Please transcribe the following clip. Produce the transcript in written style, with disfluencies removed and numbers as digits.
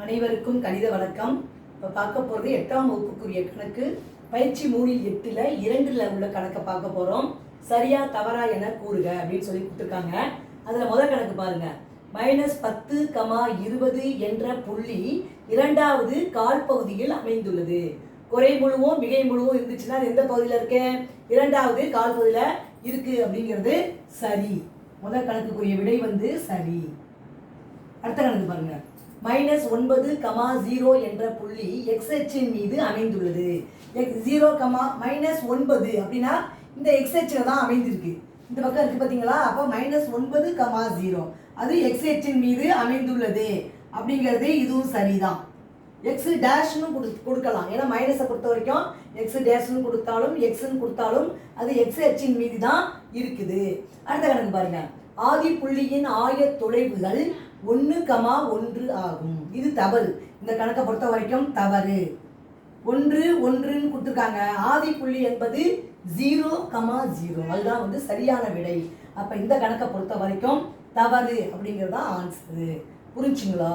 அனைவருக்கும் கணித வணக்கம். இப்போ பார்க்க போகிறது 8ஆம் வகுப்புக்குரிய கணக்கு பயிற்சி 3/8ல் 2ல் உள்ள கணக்கை பார்க்க போகிறோம். சரியா தவறா என கூறுக அப்படின்னு சொல்லி கொடுத்துருக்காங்க. அதில் முதல் கணக்கு பாருங்க. -10, 20 என்ற புள்ளி இரண்டாவது கால் பகுதியில் அமைந்துள்ளது. குறை முழுவும் மிகை முழுவும் இருந்துச்சுன்னா எந்த பகுதியில் இருக்கு? இரண்டாவது கால் பகுதியில் இருக்கு அப்படிங்கிறது சரி. முதல் கணக்குக்குரிய விடை வந்து சரி. அடுத்த கணக்கு பாருங்க. -9, 0 என்ற புள்ளி x அச்சின் மீது அமைந்துள்ளது. 0, -9 அப்படின்னா இந்த x அச்சில் தான் அமைந்திருக்கு. இந்த பக்கம் இருக்கு பார்த்தீங்களா? அப்போ -9, 0 அது x அச்சின் மீது அமைந்துள்ளது அப்படிங்கிறது இதுவும் சரிதான். x டேஷ்னு கொடுக்கலாம். ஏன்னா மைனஸை பொறுத்த வரைக்கும் x டேஷ்னு கொடுத்தாலும் xன்னு கொடுத்தாலும் அது x அச்சின் மீது தான் இருக்குது. அடுத்த கணக்கு பாருங்க. ஆதி புள்ளியின் ஆய தொலைவுகள் 1, 1 ஆகும். இது தவறு. இந்த கணக்கை பொறுத்த வரைக்கும் தவறு. 1, 1ன்னு கொடுத்துருக்காங்க. ஆதி புள்ளி என்பது 0, 0 அதுதான் வந்து சரியான விடை. அப்ப இந்த கணக்கை பொறுத்த வரைக்கும் தவறு அப்படிங்கிறது தான் ஆன்சரு. புரிஞ்சுங்களா?